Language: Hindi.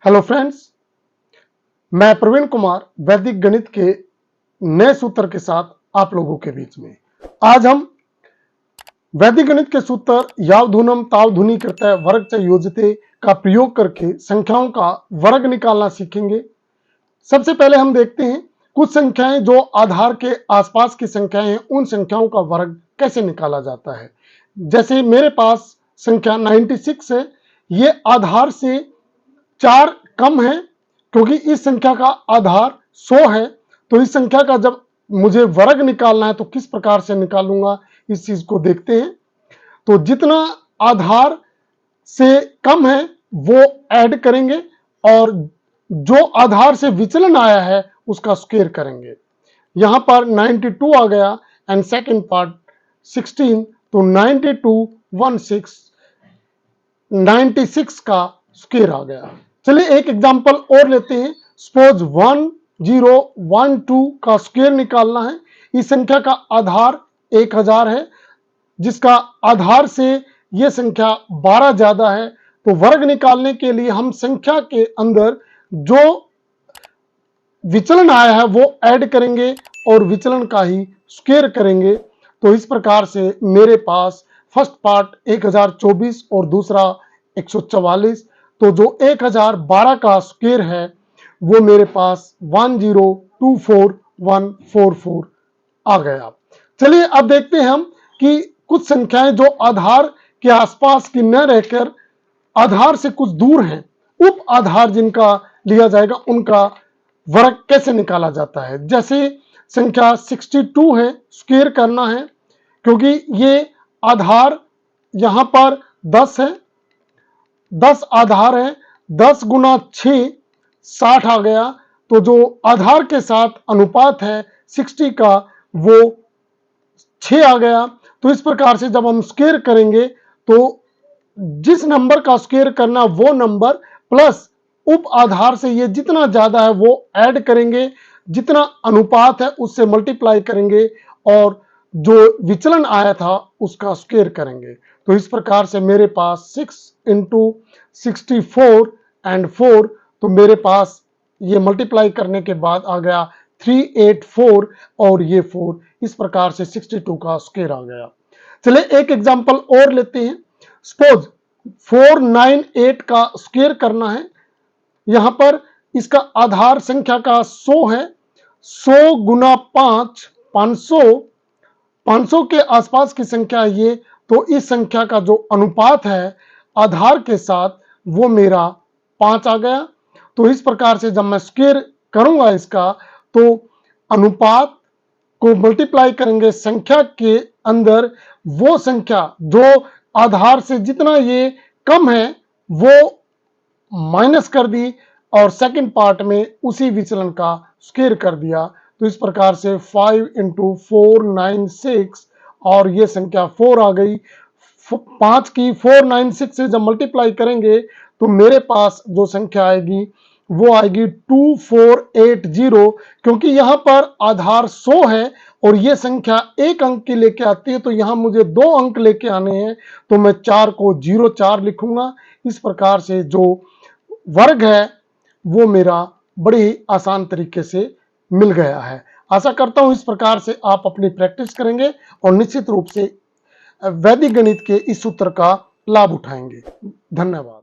हेलो फ्रेंड्स, मैं प्रवीण कुमार वैदिक गणित के नए सूत्र के साथ आप लोगों के बीच में। आज हम वैदिक गणित के सूत्र यावधूनम तावधूनि कृत्य वर्ग च योजते का प्रयोग करके संख्याओं का वर्ग निकालना सीखेंगे। सबसे पहले हम देखते हैं कुछ संख्याएं जो आधार के आसपास की संख्याएं हैं, उन संख्याओं का वर्ग कैसे निकाला जाता है। जैसे मेरे पास संख्या 96 है, ये आधार से 4 कम है क्योंकि इस संख्या का आधार 100 है। तो इस संख्या का जब मुझे वर्ग निकालना है तो किस प्रकार से निकालूंगा, इस चीज को देखते हैं। तो जितना आधार से कम है वो ऐड करेंगे और जो आधार से विचलन आया है उसका स्क्वायर करेंगे। यहां पर 92 आ गया एंड सेकंड पार्ट 16, तो 92 16 96 का स्क्वायर आ गया। चलिए एक एग्जांपल और लेते हैं। सपोज 1012 का स्क्वायर निकालना है। इस संख्या का आधार 1000 है, जिसका आधार से यह संख्या 12 ज्यादा है। तो वर्ग निकालने के लिए हम संख्या के अंदर जो विचलन आया है वो ऐड करेंगे और विचलन का ही स्क्वायर करेंगे। तो इस प्रकार से मेरे पास फर्स्ट पार्ट 1024 और दूसरा 144, तो जो 1012 का स्क्वायर है वो मेरे पास 1024144 आ गया। चलिए अब देखते हैं हम कि कुछ संख्याएं जो आधार के आसपास की न रहकर आधार से कुछ दूर हैं, उप आधार जिनका लिया जाएगा, उनका वर्ग कैसे निकाला जाता है। जैसे संख्या 62 है, स्क्वायर करना है क्योंकि ये आधार यहां पर 10 है, 10 आधार है, 10 गुना 6 60 आ गया। तो जो आधार के साथ अनुपात है 60 का वो 6 आ गया। तो इस प्रकार से जब हम स्क्वायर करेंगे तो जिस नंबर का स्क्वायर करना वो नंबर प्लस उप आधार से ये जितना ज्यादा है वो ऐड करेंगे, जितना अनुपात है उससे मल्टीप्लाई करेंगे और जो विचलन आया था उसका स्क्वायर करेंगे। तो इस प्रकार से मेरे पास 6 × 64 एंड 4, तो मेरे पास ये मल्टीप्लाई करने के बाद आ गया 384 और ये 4। इस प्रकार से 62 का स्क्वायर आ गया। चलिए एक एग्जांपल और लेते हैं। सपोज 498 का स्क्वायर करना है। यहां पर इसका आधार संख्या का 100 है, 100 गुना 5 500, 500 के आसपास की संख्या ये। तो इस संख्या का जो अनुपात है आधार के साथ वो मेरा 5 आ गया। तो इस प्रकार से जब मैं स्क्वायर करूंगा इसका तो अनुपात को मल्टीप्लाई करेंगे संख्या के अंदर, वो संख्या जो आधार से जितना ये कम है वो माइनस कर दी और सेकंड पार्ट में उसी विचलन का स्क्वायर कर दिया। तो इस प्रकार से 5 × 496 और ये संख्या 4 आ गई। 5 की 496 से जब मल्टीप्लाई करेंगे तो मेरे पास जो संख्या आएगी वो आएगी 2480, क्योंकि यहां पर आधार 100 है और ये संख्या एक अंक की लेके आती है, तो यहां मुझे 2 अंक लेके आने हैं। तो मैं 4 को 04 लिखूंगा। इस प्रकार से जो वर्ग है वो मेरा बड़ी ही आसान तरीके से मिल गया है। आशा करता हूं इस प्रकार से आप अपनी प्रैक्टिस करेंगे और निश्चित रूप से वैदिक गणित के इस सूत्र का लाभ उठाएंगे। धन्यवाद।